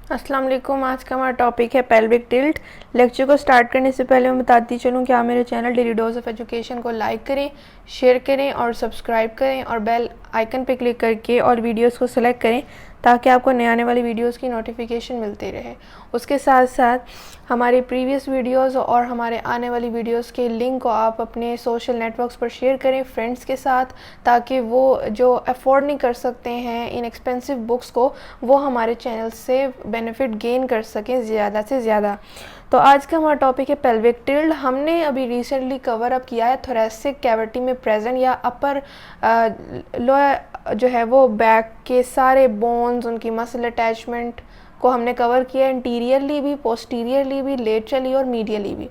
अस्सलाम वालेकुम। आज का हमारा टॉपिक है पेल्विक टिल्ट। लेक्चर को स्टार्ट करने से पहले मैं बताती चलूँ कि आप मेरे channel daily dose of education को लाइक करें, शेयर करें और सब्सक्राइब करें और बेल आइकन पे क्लिक करके और वीडियोस को सिलेक्ट करें ताकि आपको नए आने वाली वीडियोस की नोटिफिकेशन मिलती रहे। उसके साथ साथ हमारी प्रीवियस वीडियोस और हमारे आने वाली वीडियोस के लिंक को आप अपने सोशल नेटवर्क्स पर शेयर करें फ्रेंड्स के साथ, ताकि वो जो अफोर्ड नहीं कर सकते हैं इन एक्सपेंसिव बुक्स को, वो हमारे चैनल से बेनिफिट गेन कर सकें ज़्यादा से ज़्यादा। तो आज का हमारा टॉपिक है पेल्विक टिल्ट। हमने अभी रिसेंटली कवर अप किया है थोरेसिक कैविटी में प्रेजेंट या अपर लोअर जो है वो बैक के सारे बोन्स, उनकी मसल अटैचमेंट को हमने कवर किया, इंटीरियरली भी, पोस्टीरियरली भी, लेटरली और मीडियली भी।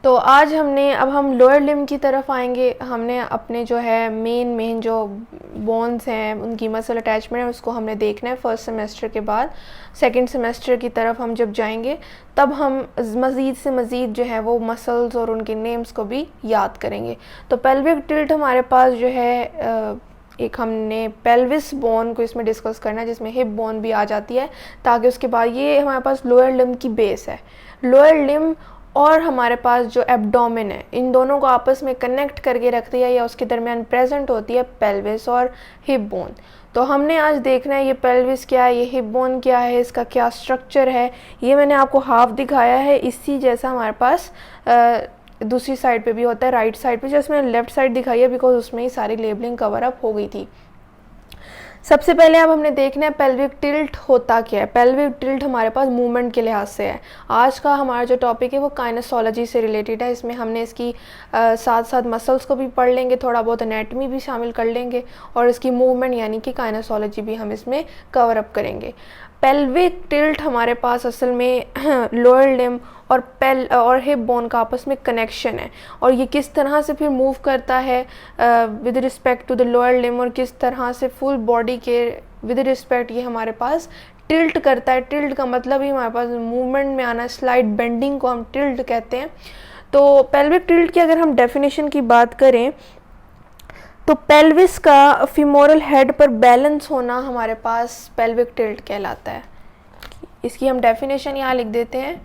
तो आज अब हम लोअर लिम्ब की तरफ आएंगे। हमने अपने जो है मेन जो बोन्स हैं, उनकी मसल अटैचमेंट है, उसको हमने देखना है फर्स्ट सेमेस्टर के बाद। सेकंड सेमेस्टर की तरफ हम जब जाएंगे तब हम मज़ीद से मज़ीद जो है वो मसल्स और उनके नेम्स को भी याद करेंगे। तो पेल्विक टिल्ट हमारे पास जो है एक हमने पेल्विस बोन को इसमें डिस्कस करना है, जिसमें हिप बोन भी आ जाती है, ताकि उसके बाद ये हमारे पास लोअर लिम्ब की बेस है। लोअर लिम्ब और हमारे पास जो एब्डोमेन है, इन दोनों को आपस में कनेक्ट करके रखती है या उसके दरमियान प्रेजेंट होती है पेल्विस और हिप बोन। तो हमने आज देखना है ये पेल्विस क्या है, ये हिप बोन क्या है, इसका क्या स्ट्रक्चर है। ये मैंने आपको हाफ दिखाया है, इसी जैसा हमारे पास दूसरी साइड पे भी होता है, राइट साइड पे, जैसे मैंने लेफ्ट साइड दिखाई है बिकॉज उसमें ही सारी लेबलिंग कवर अप हो गई थी। सबसे पहले अब हमने देखना है पेल्विक टिल्ट होता क्या है। पेल्विक टिल्ट हमारे पास मूवमेंट के लिहाज से है। आज का हमारा जो टॉपिक है वो काइनेसोलॉजी से रिलेटेड है। इसमें हमने इसकी साथ साथ मसल्स को भी पढ़ लेंगे, थोड़ा बहुत एनाटमी भी शामिल कर लेंगे और इसकी मूवमेंट यानी कि काइनेसोलॉजी भी हम इसमें कवर अप करेंगे। पेल्विक टिल्ट हमारे पास असल में लोअर लिम्ब और हिप बोन का आपस में कनेक्शन है, और ये किस तरह से फिर मूव करता है with respect to the lower limb और किस तरह से फुल बॉडी के विद रिस्पेक्ट ये हमारे पास टिल्ट करता है। टिल्ट का मतलब ही हमारे पास मूवमेंट में आना, स्लाइड बेंडिंग को हम टिल्ट कहते हैं। तो पेल्विक टिल्ट की अगर हम डेफिनेशन की बात करें तो पेल्विस का फीमोरल हेड पर बैलेंस होना हमारे पास पेल्विक टिल्ट कहलाता है। इसकी हम डेफिनेशन यहाँ लिख देते हैं,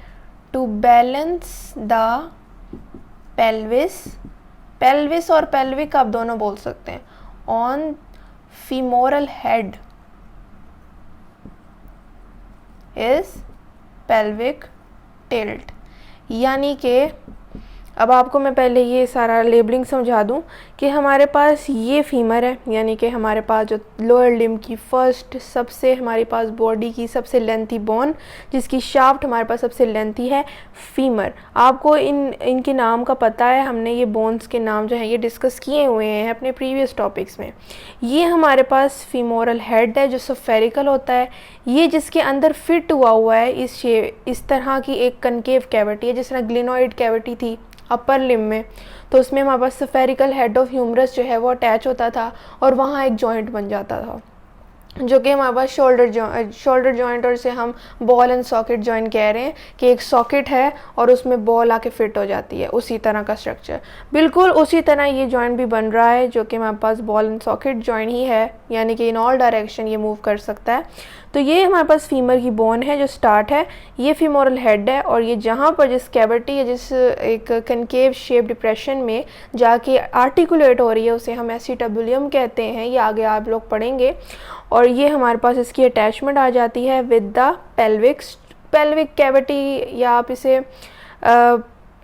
to balance the pelvis, pelvis और पेल्विक आप दोनों बोल सकते हैं, on femoral head is pelvic tilt. यानी कि अब आपको मैं पहले ये सारा लेबलिंग समझा दूं कि हमारे पास ये फीमर है, यानी कि हमारे पास जो लोअर लिम्ब की फर्स्ट सबसे हमारे पास बॉडी की सबसे लेंथी बोन, जिसकी शाफ्ट हमारे पास सबसे लेंथी है, फीमर। आपको इनके नाम का पता है, हमने ये बोन्स के नाम जो हैं ये डिस्कस किए हुए हैं अपने प्रीवियस टॉपिक्स में। ये हमारे पास फीमोरल हेड है जो स्फेरिकल होता है। ये जिसके अंदर फिट हुआ है इस तरह की एक कनकेव कैविटी है, जिस तरह ग्लिनोइड कैविटी थी अपर लिम्ब में, तो उसमें हमारे पास स्फेरिकल हेड ऑफ ह्यूमरस जो है वो अटैच होता था और वहाँ एक जॉइंट बन जाता था, जो कि हमारे पास शोल्डर जॉइंट, और इसे हम बॉल एंड सॉकेट जॉइंट कह रहे हैं कि एक सॉकेट है और उसमें बॉल आके फिट हो जाती है। उसी तरह का स्ट्रक्चर, बिल्कुल उसी तरह ये जॉइंट भी बन रहा है, जो कि हमारे पास बॉल एंड सॉकेट जॉइंट ही है, यानी कि इन ऑल डायरेक्शन ये मूव कर सकता है। तो ये हमारे पास फीमर की बोन है जो स्टार्ट है, ये फीमोरल हेड है, और ये जहाँ पर जिस कैविटी है, जिस एक कनकेव शेप डिप्रेशन में जाके आर्टिकुलेट हो रही है, उसे हम एसिटाबुलियम कहते हैं, ये आगे आप लोग पढ़ेंगे। और ये हमारे पास इसकी अटैचमेंट आ जाती है विद द पेल्विक कैविटी, या आप इसे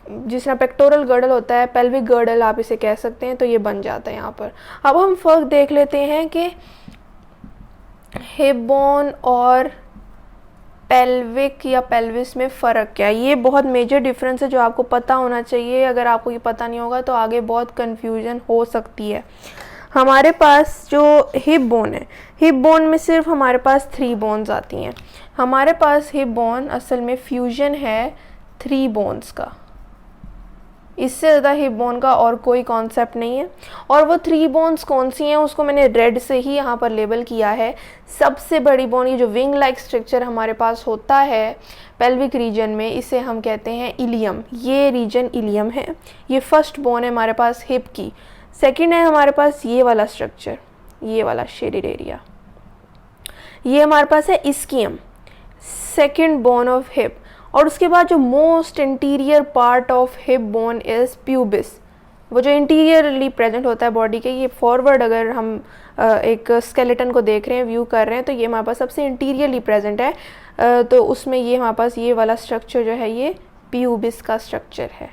जिस तरह पेक्टोरल गर्डल होता है, पेल्विक गर्डल आप इसे कह सकते हैं। तो ये बन जाता है यहाँ पर। अब हम फर्क देख लेते हैं कि हिप बोन और पेल्विक या पेल्विस में फ़र्क क्या है। ये बहुत मेजर डिफरेंस है जो आपको पता होना चाहिए। अगर आपको ये पता नहीं होगा तो आगे बहुत कन्फ्यूजन हो सकती है। हमारे पास जो हिप बोन है, हिप बोन में सिर्फ हमारे पास 3 बोन्स आती हैं। हमारे पास हिप बोन असल में फ्यूजन है 3 बोन्स का, इससे ज़्यादा हिप बोन का और कोई कॉन्सेप्ट नहीं है। और वो 3 बोन्स कौन सी हैं उसको मैंने रेड से ही यहाँ पर लेबल किया है। सबसे बड़ी बोन, ये जो विंग लाइक स्ट्रक्चर हमारे पास होता है पेल्विक रीजन में, इसे हम कहते हैं इलियम। ये रीजन इलियम है। ये फर्स्ट बोन है हमारे पास हिप की। सेकंड है हमारे पास ये वाला स्ट्रक्चर, ये वाला शेडेड एरिया, ये हमारे पास है ischium. Second bone of hip, और उसके बाद जो most interior part of hip bone is pubis, वो जो इंटीरियरली प्रेजेंट होता है बॉडी के। ये फॉरवर्ड अगर हम एक स्केलेटन को देख रहे हैं, व्यू कर रहे हैं, तो ये हमारे पास सबसे इंटीरियरली प्रेजेंट है। तो उसमें ये हमारे पास ये वाला स्ट्रक्चर जो है ये प्यूबिस का स्ट्रक्चर है,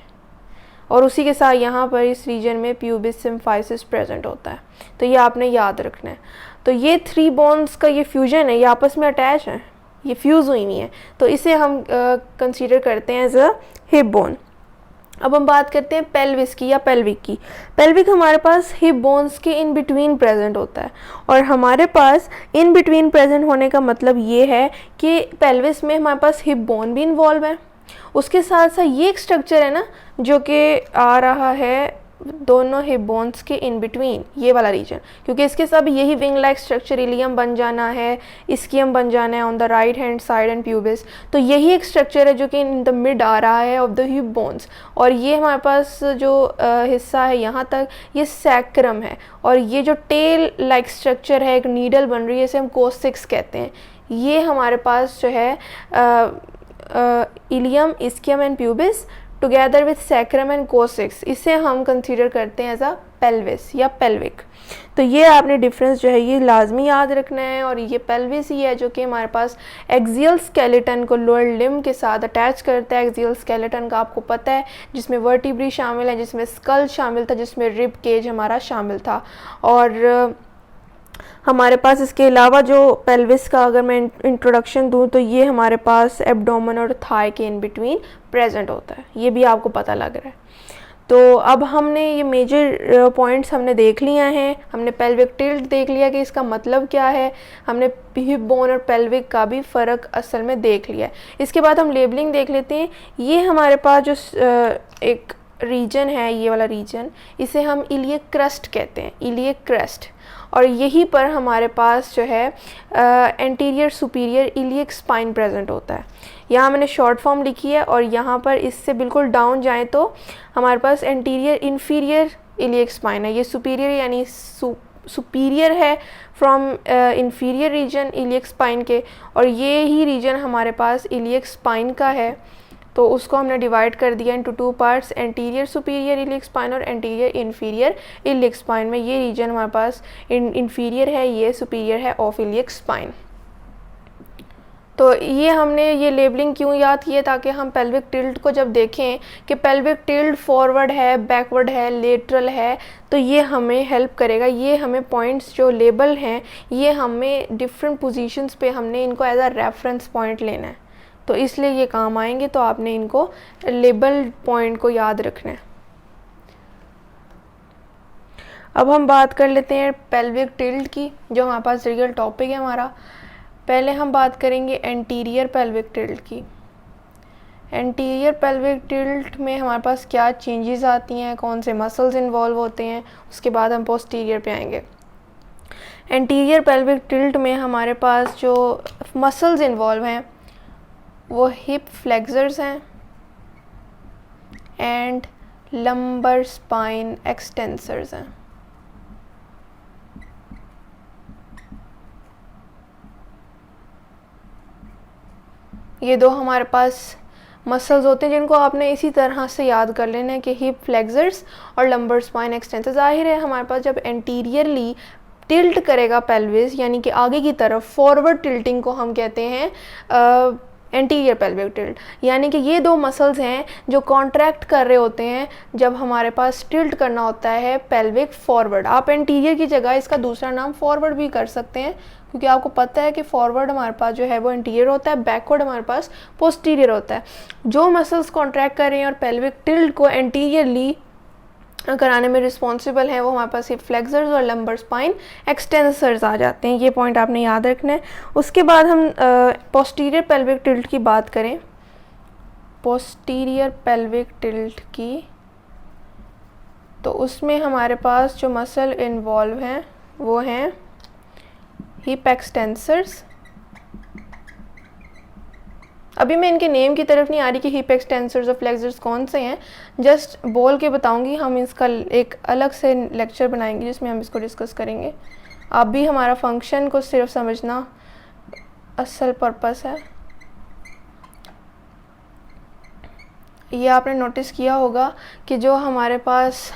और उसी के साथ यहाँ पर इस रीजन में प्यूबिस सिम्फाइसिस प्रेजेंट होता है। तो ये आपने याद रखना है। तो ये 3 बोन्स का ये फ्यूजन है, ये आपस में अटैच है, ये फ्यूज़ हुई नहीं है, तो इसे हम कंसीडर करते हैं एज अ हिप बोन। अब हम बात करते हैं पेल्विस की या पेल्विक की। पेल्विक हमारे पास हिप बोन्स के इन बिटवीन प्रेजेंट होता है, और हमारे पास इन बिटवीन प्रेजेंट होने का मतलब ये है कि पेल्विस में हमारे पास हिप बोन भी इन्वॉल्व है, उसके साथ साथ ये एक स्ट्रक्चर है ना जो कि आ रहा है दोनों हिप बोन्स के इन बिटवीन, ये वाला रीजन, क्योंकि इसके सब यही विंग लाइक स्ट्रक्चर इलियम बन जाना है, इस्कियम बन जाना है on the right hand side and pubis. तो यही एक स्ट्रक्चर है जो कि इन द मिड आ रहा है ऑफ द हिप बोन्स, और ये हमारे पास जो हिस्सा है यहाँ तक ये सैक्रम है, और ये जो टेल लाइक स्ट्रक्चर है, एक नीडल बन रही है, इसे हम कोसिक्स कहते हैं। ये हमारे पास जो है ilium, ischium and pubis together with sacrum and coccyx, इसे हम कंसीडर करते हैं एज अ पेल्विस या पेल्विक। तो ये आपने डिफरेंस जो है ये लाजमी याद रखना है, और ये पेल्विस ही है जो कि हमारे पास एक्सियल स्केलेटन को लोअर लिम्ब के साथ अटैच करता है। एक्सियल स्केलेटन का आपको पता है, जिसमें वर्टिब्री शामिल है, जिसमें स्कल शामिल था, जिसमें रिब केज हमारा शामिल था। और हमारे पास इसके अलावा जो पेल्विस का अगर मैं इंट्रोडक्शन दूं तो ये हमारे पास एब्डोमेन और थाई के इन बिटवीन प्रेजेंट होता है, ये भी आपको पता लग रहा है। तो अब हमने ये मेजर पॉइंट्स हमने देख लिया हैं, हमने पेल्विक टिल्ट देख लिया कि इसका मतलब क्या है, हमने हिप बोन और पेल्विक का भी फ़र्क असल में देख लिया है। इसके बाद हम लेबलिंग देख लेते हैं। ये हमारे पास जो एक रीजन है, ये वाला रीजन, इसे हम इलियक क्रस्ट कहते हैं, इलियक क्रस्ट, और यहीं पर हमारे पास जो है anterior superior iliac spine present होता है। यहाँ मैंने शॉर्ट फॉर्म लिखी है, और यहाँ पर इससे बिल्कुल डाउन जाएं तो हमारे पास एंटीरियर इन्फीरियर इलियक स्पाइन है। ये सुपीरियर यानी सुपीरियर है from inferior region iliac spine के, और ये ही रीजन हमारे पास इलियक स्पाइन का है। तो उसको हमने डिवाइड कर दिया into 2 parts, anterior superior iliac spine और एंटीरियर इन्फीरियर इलियक स्पाइन में ये रीजन हमारे पास इन्फीरियर है, ये सुपीरियर है ऑफ इलियक स्पाइन। तो ये हमने ये लेबलिंग क्यों याद की है, ताकि हम पेल्विक टिल्ट को जब देखें कि पेल्विक टिल्ट फॉरवर्ड है, बैकवर्ड है, लेटरल है, तो ये हमें हेल्प करेगा। ये हमें पॉइंट्स जो लेबल हैं ये हमें डिफरेंट पोजीशंस पे हमने इनको एज अ रेफरेंस पॉइंट लेना है, तो इसलिए ये काम आएंगे। तो आपने इनको लेबल पॉइंट को याद रखना है। अब हम बात कर लेते हैं पेल्विक टिल्ट की, जो हमारे पास रियल टॉपिक है हमारा। पहले हम बात करेंगे एंटीरियर पेल्विक टिल्ट की। एंटीरियर पेल्विक टिल्ट में हमारे पास क्या चेंजेस आती हैं, कौन से मसल्स इन्वॉल्व होते हैं, उसके बाद हम पोस्टीरियर पे आएंगे। एंटीरियर पेल्विक टिल्ट में हमारे पास जो मसल्स इन्वॉल्व हैं वो हिप फ्लेक्सर्स हैं एंड लंबर स्पाइन एक्सटेंसर्स हैं। ये दो हमारे पास मसल्स होते हैं जिनको आपने इसी तरह से याद कर लेना है कि हिप फ्लेक्सर्स और लंबर स्पाइन एक्सटेंसर। जाहिर है हमारे पास जब एंटीरियरली टिल्ट करेगा पेल्विस, यानी कि आगे की तरफ फॉरवर्ड टिल्टिंग को हम कहते हैं एंटीरियर पेल्विक टिल्ट, यानी कि ये दो मसल्स हैं जो कॉन्ट्रैक्ट कर रहे होते हैं जब हमारे पास टिल्ट करना होता है पेल्विक फॉरवर्ड। आप एंटीरियर की जगह इसका दूसरा नाम फॉरवर्ड भी कर सकते हैं, क्योंकि आपको पता है कि फॉरवर्ड हमारे पास जो है वो इंटीरियर होता है, बैकवर्ड हमारे पास पोस्टीरियर होता है। जो मसल्स कॉन्ट्रैक्ट कर रहे हैं और पेल्विक टिल्ट को एंटीरियरली कराने में रिस्पॉन्सिबल हैं वो हमारे पास हिप फ्लेक्सर्स और लंबर स्पाइन एक्सटेंसर्स आ जाते हैं। ये पॉइंट आपने याद रखना है। उसके बाद हम पोस्टीरियर पेल्विक टिल्ट की बात करें। पोस्टीरियर पेल्विक टिल्ट की तो उसमें हमारे पास जो मसल इन्वॉल्व हैं वो हैं हिप एक्सटेंसर्स। अभी मैं इनके नेम की तरफ नहीं आ रही कि हिप एक्सटेंसर्स और फ्लेक्सर्स कौन से हैं, जस्ट बोल के बताऊंगी। हम इसका एक अलग से लेक्चर बनाएंगे जिसमें हम इसको डिस्कस करेंगे। आप भी हमारा फंक्शन को सिर्फ समझना असल पर्पस है। ये आपने नोटिस किया होगा कि जो हमारे पास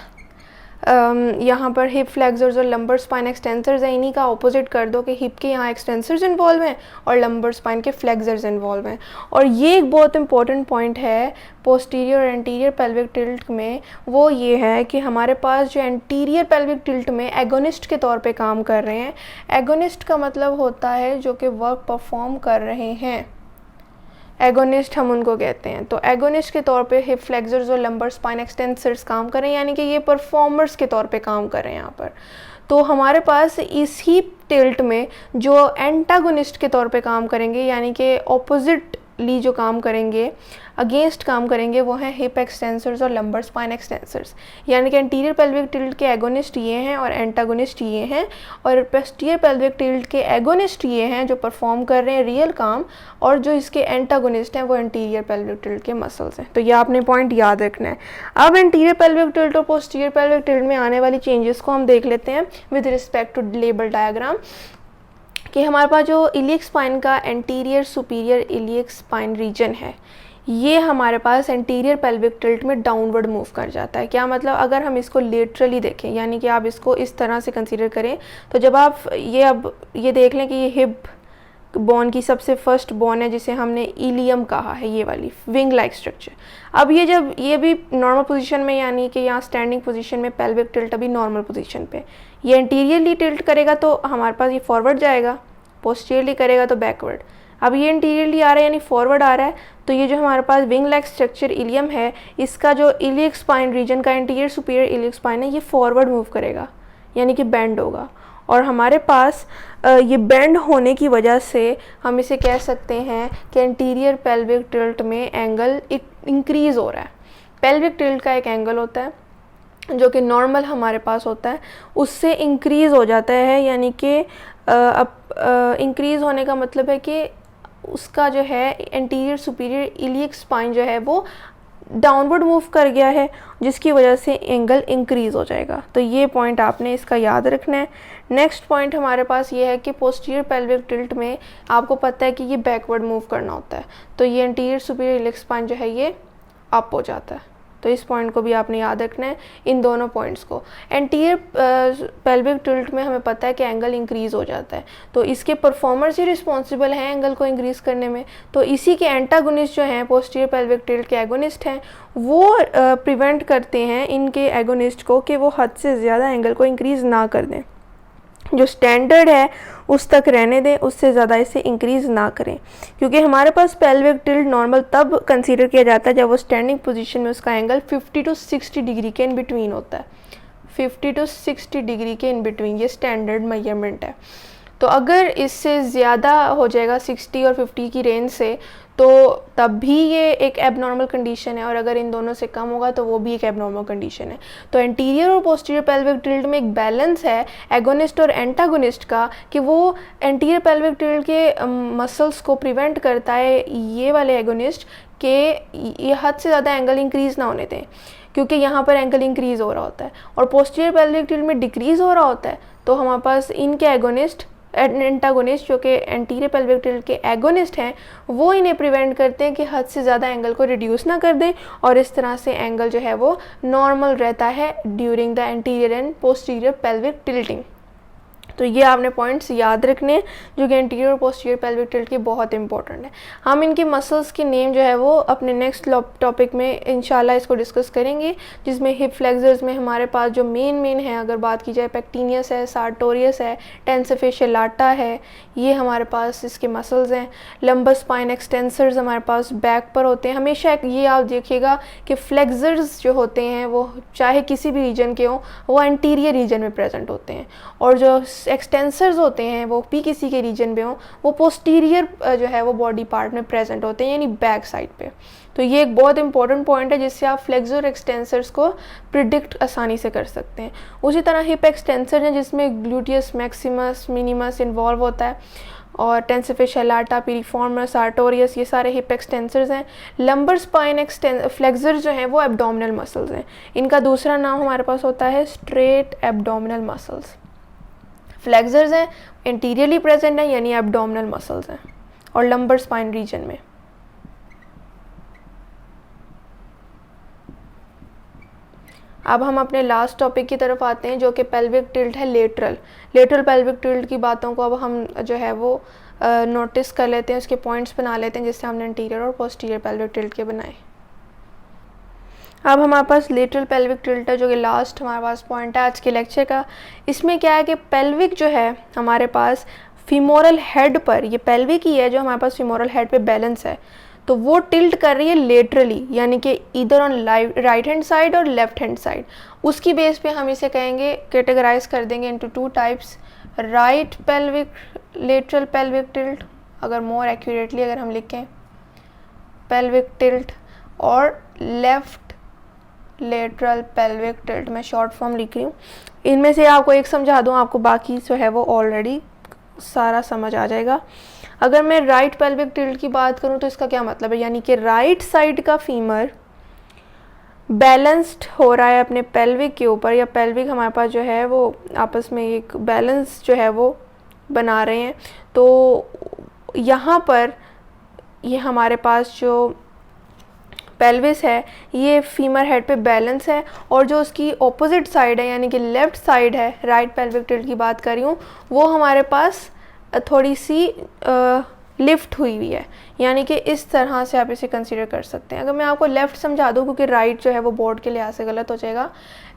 यहाँ पर हिप फ्लेक्सर्स और लंबर स्पाइन एक्सटेंसर्स हैं, इन्हीं का ऑपोजिट कर दो कि हिप के यहाँ एक्सटेंसर्स इन्वॉल्व हैं और लंबर स्पाइन के फ्लेक्सर्स इन्वॉल्व हैं। और ये एक बहुत इंपॉर्टेंट पॉइंट है पोस्टीरियर और एंटीरियर पेल्विक टिल्ट में, वो ये है कि हमारे पास जो एंटीरियर पेल्विक टिल्ट में एगोनिस्ट के तौर पे काम कर रहे हैं। एगोनिस्ट का मतलब होता है जो कि वर्क परफॉर्म कर रहे हैं, एगोनिस्ट हम उनको कहते हैं। तो एगोनिस्ट के तौर पे हिप फ्लेक्सर्स और लंबर स्पाइन एक्सटेंसर्स काम कर रहे हैं, यानी कि ये परफॉर्मर्स के तौर पे काम कर रहे हैं यहाँ पर। तो हमारे पास इस हिप टिल्ट में जो एंटागोनिस्ट के तौर पे काम करेंगे, यानी कि ऑपोजिटली जो काम करेंगे, अगेंस्ट काम करेंगे, वो हैं हिप एक्सटेंसर्स और लंबर स्पाइन एक्सटेंसर्स। यानी कि एंटीरियर पेल्विक टिल्ट के एगोनिस्ट ये हैं और एंटागोनिस्ट ये हैं, और पोस्टीरियर पेल्विक टिल्ट के एगोनिस्ट ये हैं जो परफॉर्म कर रहे हैं रियल काम, और जो इसके एंटागोनिस्ट हैं वो एंटीरियर पेल्विक टिल्ट के मसल्स हैं। तो ये आपने पॉइंट याद रखना है। अब एंटीरियर पेल्विक टिल्ट और पोस्टीरियर पेल्विक टिल्ट में आने वाली चेंजेस को हम देख लेते हैं with respect to label diagram, कि हमारे पास जो इलियक स्पाइन का anterior superior iliac spine region है, ये हमारे पास एंटीरियर पेल्विक टिल्ट में डाउनवर्ड मूव कर जाता है। क्या मतलब, अगर हम इसको लेटरली देखें, यानी कि आप इसको इस तरह से कंसीडर करें, तो जब आप ये देख लें कि ये हिप बोन की सबसे फर्स्ट बोन है जिसे हमने इलियम कहा है, ये वाली विंग लाइक स्ट्रक्चर। अब ये जब ये भी नॉर्मल पोजीशन में, यानी कि यहाँ स्टैंडिंग पोजीशन में पेल्विक टिल्ट अभी नॉर्मल पोजीशन पे, ये एंटीरियरली टिल्ट करेगा तो हमारे पास ये फॉरवर्ड जाएगा, पोस्टीरियरली करेगा तो बैकवर्ड। अब ये एंटीरियरली आ रहा है यानी फॉरवर्ड आ रहा है, तो ये जो हमारे पास विंग लाइक स्ट्रक्चर इलियम है, इसका जो इलियक स्पाइन रीजन का एंटीरियर सुपीरियर इलियक स्पाइन है, ये फॉरवर्ड मूव करेगा, यानी कि बेंड होगा। और हमारे पास ये बेंड होने की वजह से हम इसे कह सकते हैं कि एंटीरियर पेल्विक टिल्ट में एंगल इंक्रीज़ हो रहा है। पेल्विक टिल्ट का एक एंगल होता है जो कि नॉर्मल हमारे पास होता है, उससे इंक्रीज़ हो जाता है, यानी कि इंक्रीज़ होने का मतलब है कि उसका जो है एंटीरियर सुपीरियर इलियक स्पाइन जो है वो डाउनवर्ड मूव कर गया है, जिसकी वजह से एंगल इंक्रीज़ हो जाएगा। तो ये पॉइंट आपने इसका याद रखना है। नेक्स्ट पॉइंट हमारे पास ये है कि पोस्टीरियर पेल्विक टिल्ट में आपको पता है कि ये बैकवर्ड मूव करना होता है, तो ये एंटीरियर सुपीरियर इलियक स्पाइन जो है ये अप हो जाता है। तो इस पॉइंट को भी आपने याद रखना है, इन दोनों पॉइंट्स को। एंटीरियर पेल्विक टिल्ट में हमें पता है कि एंगल इंक्रीज़ हो जाता है, तो इसके परफॉर्मर्स ही रिस्पॉन्सिबल हैं एंगल को इंक्रीज़ करने में। तो इसी के एंटागोनिस्ट जो हैं पोस्टीरियर पेल्विक टिल्ट के एगोनिस्ट हैं, वो प्रिवेंट करते हैं इनके एगोनिस्ट को कि वो हद से ज़्यादा एंगल को इंक्रीज़ ना कर दें। जो स्टैंडर्ड है उस तक रहने दें, उससे ज़्यादा इसे इंक्रीज़ ना करें, क्योंकि हमारे पास पेल्विक टिल्ट नॉर्मल तब कंसीडर किया जाता है जब वो स्टैंडिंग पोजीशन में उसका एंगल 50 to 60 डिग्री के इन बिटवीन होता है। 50 to 60 डिग्री के इन बिटवीन ये स्टैंडर्ड मेजरमेंट है। तो अगर इससे ज़्यादा हो जाएगा 60 और 50 की रेंज से, तो तब भी ये एक एबनॉर्मल कंडीशन है, और अगर इन दोनों से कम होगा तो वो भी एक एबनॉर्मल कंडीशन है। तो एंटीरियर और पोस्टीरियर पेल्विक टिल्ट में एक बैलेंस है एगोनिस्ट और एंटागोनिस्ट का, कि वो एंटीरियर पेल्विक टिल्ट के मसल्स को प्रिवेंट करता है, ये वाले एगोनिस्ट, के ये हद से ज़्यादा एंगल इंक्रीज़ ना होने दें, क्योंकि यहाँ पर एंगल इंक्रीज़ हो रहा होता है और पोस्टीरियर पेल्विक टिल्ट में डिक्रीज़ हो रहा होता है। तो हमारे पास इनके एगोनिस्ट एंटागोनिस्ट जो कि एंटीरियर पेल्विक टिल्ट के एगोनिस्ट हैं, वो इन्हें प्रिवेंट करते हैं कि हद से ज़्यादा एंगल को रिड्यूस ना कर दें, और इस तरह से एंगल जो है वो नॉर्मल रहता है during the anterior and posterior pelvic tilting. तो ये आपने पॉइंट्स याद रखने हैं जो कि एंटीरियर और पोस्टीरियर पेल्विक टिल्ट के बहुत इंपॉर्टेंट है। हम इनके मसल्स की नेम जो है वो अपने नेक्स्ट टॉपिक में इंशाल्लाह इसको डिस्कस करेंगे, जिसमें हिप फ्लेक्सर्स में हमारे पास जो मेन है, अगर बात की जाए, पेक्टिनियस है, सार्टोरियस है, टेंसर फेशियल लाटा है, ये हमारे पास इसके मसल्स हैं। लंबर स्पाइन एक्सटेंसर्स हमारे पास बैक पर होते हैं। हमेशा ये आप देखिएगा कि फ्लेक्सर्स जो होते हैं वो चाहे किसी भी रीजन के हों, वो एंटीरियर रीजन में प्रेजेंट होते हैं, और जो एक्सटेंसर्स होते हैं वो भी किसी के रीजन में हो, वो पोस्टीरियर जो है वो बॉडी पार्ट में प्रेजेंट होते हैं, यानी बैक साइड पे। तो ये एक बहुत इंपॉर्टेंट पॉइंट है जिससे आप फ्लेक्सर एक्सटेंसर्स को प्रिडिक्ट आसानी से कर सकते हैं। उसी तरह हिप एक्सटेंसर है जिसमें ग्लूटियस मैक्सिमस मिनिमस इन्वॉल्व होता है, और टेंसर फेशियल लाटा, पिरिफॉर्मस, सार्टोरियस, ये सारे हिप एक्सटेंसर्स हैं। लंबर स्पाइन फ्लेक्सर जो हैं वो एब्डोमिनल मसल्स हैं। इनका दूसरा नाम हमारे पास होता है स्ट्रेट एब्डोमिनल मसल्स। फ्लेक्सर्स हैं इंटीरियरली प्रेजेंट हैं, यानी एब्डोमिनल मसल्स हैं, और लंबर स्पाइन रीजन में। अब हम अपने लास्ट टॉपिक की तरफ आते हैं जो कि पेल्विक टिल्ट है, लेटरल पेल्विक टिल्ट की बातों को अब हम जो है वो नोटिस कर लेते हैं, उसके पॉइंट्स बना लेते हैं जिससे हमने इंटीरियर और पोस्टीरियर पेल्विक टिल्ट के बनाए। अब हमारे पास लेटरल पेल्विक टिल्ट है जो कि लास्ट हमारे पास पॉइंट है आज के लेक्चर का। इसमें क्या है कि पेल्विक जो है हमारे पास फीमोरल हेड पर, ये पेल्विक ही है जो हमारे पास फीमोरल हेड पे बैलेंस है, तो वो टिल्ट कर रही है लेटरली, यानी कि इधर ऑन राइट हैंड साइड और लेफ्ट हैंड साइड। उसकी बेस पे हम इसे कहेंगे, कैटेगराइज कर देंगे into two types, right pelvic lateral pelvic tilt, अगर मोर एक्यूरेटली अगर हम लिखें पेल्विक टिल्ट, और लेफ्ट लेटरल पेल्विक टिल्ट, मैं शॉर्ट फॉर्म लिख रही हूँ। इनमें से आपको एक समझा दूँ, आपको बाकी जो है वो ऑलरेडी सारा समझ आ जाएगा। अगर मैं राइट पेल्विक टिल्ट की बात करूँ तो इसका क्या मतलब है, यानी कि राइट साइड का फीमर बैलेंस्ड हो रहा है अपने पेल्विक के ऊपर, या पेल्विक हमारे पास जो है वो आपस में एक बैलेंस जो है वो बना रहे हैं। तो यहाँ पर ये हमारे पास जो पेल्विस है ये फीमर हेड पे बैलेंस है, और जो उसकी ऑपोजिट साइड है यानी कि लेफ़्ट साइड है, राइट पेल्विक टिल्ट की बात कर रही हूँ, वो हमारे पास थोड़ी सी लिफ्ट हुई हुई है, यानी कि इस तरह से आप इसे कंसीडर कर सकते हैं। अगर मैं आपको लेफ़्ट समझा दूँ, क्योंकि राइट जो है वो बोर्ड के लिहाज से गलत हो जाएगा,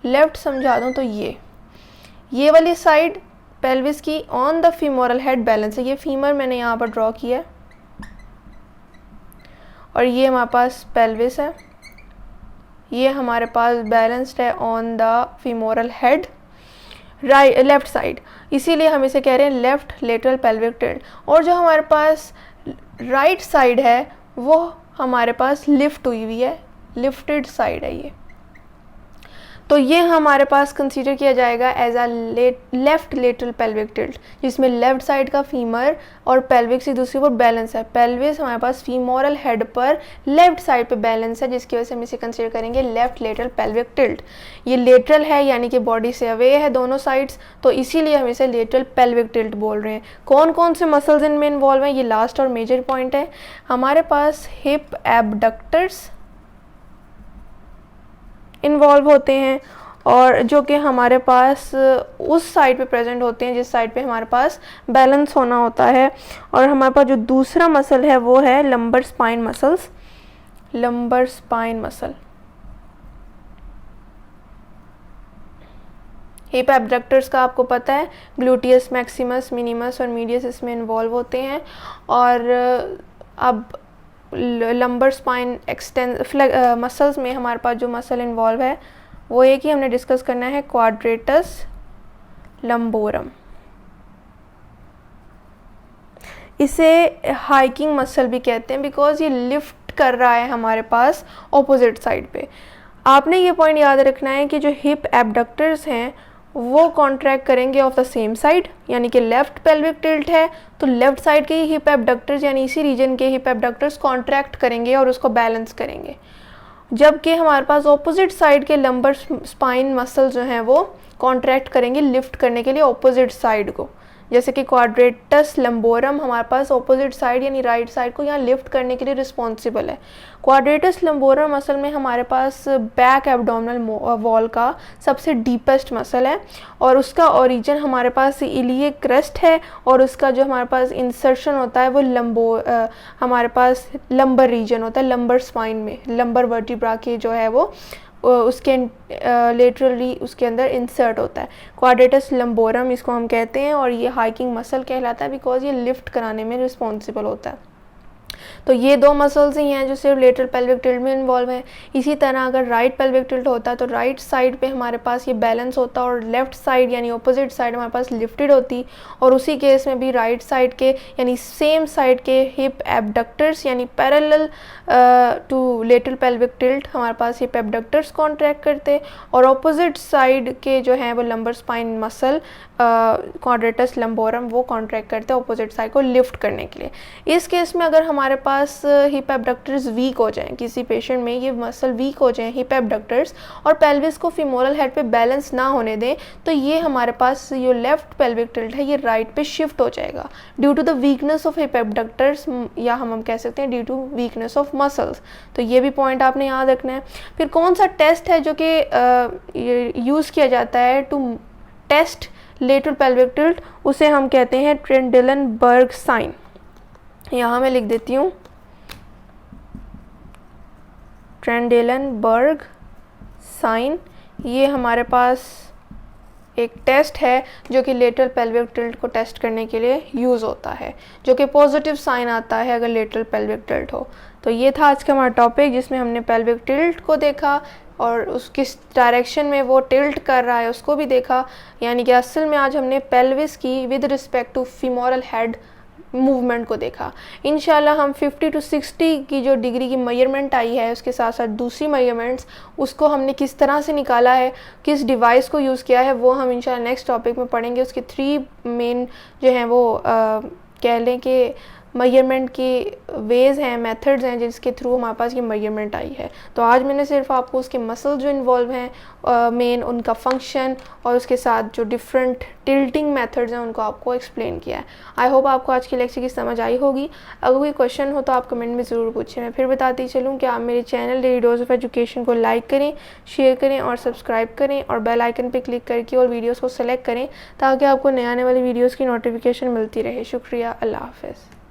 लेफ़्ट समझा दूँ तो ये वाली साइड पेल्विस की on the femoral head balance है। ये फीमर मैंने यहाँ पर ड्रॉ किया है, और ये हमारे पास पेल्विस है, ये हमारे पास बैलेंस्ड है on the femoral head left side, इसीलिए हम इसे कह रहे हैं लेफ्ट लेटरल पेल्विक टिल्ट। और जो हमारे पास राइट साइड है वो हमारे पास लिफ्ट हुई हुई है, लिफ्टेड साइड है ये, तो ये हमारे पास कंसीडर किया जाएगा as a left lateral pelvic tilt, जिसमें लेफ्ट साइड का फीमर और पेल्विक से दूसरी ओर बैलेंस है। पेल्विस हमारे पास फीमोरल हेड पर लेफ्ट साइड पे बैलेंस है, जिसकी वजह से हम इसे कंसीडर करेंगे लेफ्ट लेटरल पेल्विक टिल्ट। ये लेटरल है यानी कि बॉडी से अवे है दोनों साइड्स, तो इसीलिए हम इसे लेटरल पेल्विक टिल्ट बोल रहे हैं। कौन कौन से मसल्स इनमें इन्वॉल्व हैं, ये लास्ट और मेजर पॉइंट है। हमारे पास हिप एबडक्टर्स इन्वॉल्व होते हैं, और जो कि हमारे पास उस साइड पे प्रेजेंट होते हैं जिस साइड पे हमारे पास बैलेंस होना होता है। और हमारे पास जो दूसरा मसल है वो है lumbar spine muscles, lumbar spine muscle. Hip abductors का आपको पता है, ग्लूटियस मैक्सिमस, मिनिमस और मीडियस इसमें इन्वॉल्व होते हैं। और अब लंबर स्पाइन मसल्स में हमारे पास जो मसल इन्वॉल्व है वो एक ही हमने डिस्कस करना है, क्वाड्रेटस लंबोरम। इसे हाइकिंग मसल भी कहते हैं बिकॉज ये लिफ्ट कर रहा है हमारे पास ऑपोजिट साइड पे। आपने ये पॉइंट याद रखना है कि जो हिप एबडक्टर्स हैं वो कॉन्ट्रैक्ट करेंगे ऑफ द सेम साइड, यानी कि लेफ्ट पेल्विक टिल्ट है तो लेफ्ट साइड के ही हिप एबडक्टर्स यानी इसी रीजन के हिप एबडक्टर्स कॉन्ट्रैक्ट करेंगे और उसको बैलेंस करेंगे, जबकि हमारे पास ऑपोजिट साइड के लंबर स्पाइन मसल जो हैं वो कॉन्ट्रैक्ट करेंगे लिफ्ट करने के लिए ऑपोजिट साइड को। जैसे कि क्वाड्रेटस लंबोरम हमारे पास ऑपोजिट साइड यानी राइट साइड को यहाँ लिफ्ट करने के लिए रिस्पॉन्सिबल है। क्वाड्रेटस लंबोरम मसल में हमारे पास बैक एब्डोमिनल वॉल का सबसे डीपेस्ट मसल है, और उसका ओरिजिन हमारे पास इलियक क्रेस्ट है, और उसका जो हमारे पास इंसर्शन होता है वो हमारे पास लंबर रीजन होता है, लंबर स्पाइन में, लंबर वर्टिब्रा के जो है वो उसके लेटरली उसके अंदर इंसर्ट होता है। क्वाड्रेटस लंबोरम इसको हम कहते हैं, और ये हाइकिंग मसल कहलाता है बिकॉज ये लिफ्ट कराने में रिस्पॉन्सिबल होता है। तो ये दो मसल्स ही हैं जो सिर्फ लेटरल पेल्विक टिल्ट में इन्वॉल्व हैं। इसी तरह अगर राइट पेल्विक टिल्ट होता है तो राइट साइड पे हमारे पास ये बैलेंस होता है, और लेफ्ट साइड यानी ऑपोजिट साइड हमारे पास लिफ्टेड होती, और उसी केस में भी राइट साइड के यानी सेम साइड के हिप एबडक्टर्स यानी parallel to lateral pelvic tilt हमारे पास हिप एबडक्टर्स कॉन्ट्रैक्ट करते, और ऑपोजिट साइड के जो हैं वो लंबर स्पाइन मसल क्वाड्रेटस लंबोरम वो कॉन्ट्रैक्ट करते हैं ऑपोजिट साइड को लिफ्ट करने के लिए। इस केस में अगर हमारे हमारे पास हिप एबडक्टर्स वीक हो जाएं, किसी पेशेंट में ये मसल वीक हो जाएं हिप एबडक्टर्स और पेल्विस को फीमोरल हेड पे बैलेंस ना होने दें, तो ये हमारे पास जो लेफ्ट पेल्विक टिल्ट है ये राइट पे शिफ्ट हो जाएगा due to the weakness of hip abductors, या हम कह सकते हैं due to weakness of muscles. तो ये भी पॉइंट आपने याद रखना है। फिर कौन सा टेस्ट है जो कि यूज़ किया जाता है to test lateral pelvic tilt, उसे हम कहते हैं ट्रेंडेलनबर्ग साइन। यहाँ मैं लिख देती हूँ ट्रेंडेलनबर्ग साइन। ये हमारे पास एक टेस्ट है जो कि लेटरल पेल्विक टिल्ट को टेस्ट करने के लिए यूज़ होता है, जो कि पॉजिटिव साइन आता है अगर लेटरल पेल्विक टिल्ट हो। तो ये था आज का हमारा टॉपिक जिसमें हमने पेल्विक टिल्ट को देखा और उस किस डायरेक्शन में वो टिल्ट कर रहा है उसको भी देखा। यानी कि असल में आज हमने पेल्विस की with respect to femoral head movement को देखा। इंशाल्लाह हम 50 to 60 की जो डिग्री की मेजरमेंट आई है उसके साथ साथ दूसरी मेजरमेंट्स उसको हमने किस तरह से निकाला है, किस डिवाइस को यूज़ किया है, वो हम इंशाल्लाह नेक्स्ट टॉपिक में पढ़ेंगे। उसके 3 मेन जो हैं वो कह लें कि मेजरमेंट की वेज़ हैं, मेथड्स हैं जिसके थ्रू हमारे पास ये मेजरमेंट आई है। तो आज मैंने सिर्फ आपको उसके मसल जो इन्वॉल्व हैं मेन उनका फंक्शन और उसके साथ जो डिफरेंट टिल्टिंग मेथड्स हैं उनको आपको एक्सप्लेन किया है। आई होप आपको आज की लेक्चर की समझ आई होगी। अगर कोई क्वेश्चन हो तो आप कमेंट में ज़रूर पूछें। मैं फिर बताती चलूँ कि आप मेरे channel daily dose of education को लाइक करें, शेयर करें और सब्सक्राइब करें और बेल आइकन पर क्लिक करके और वीडियोज़ को सेलेक्ट करें ताकि आपको नए आने वाली वीडियोज़ की नोटिफिकेशन मिलती रहे। शुक्रिया, अल्लाह हाफ़िज़।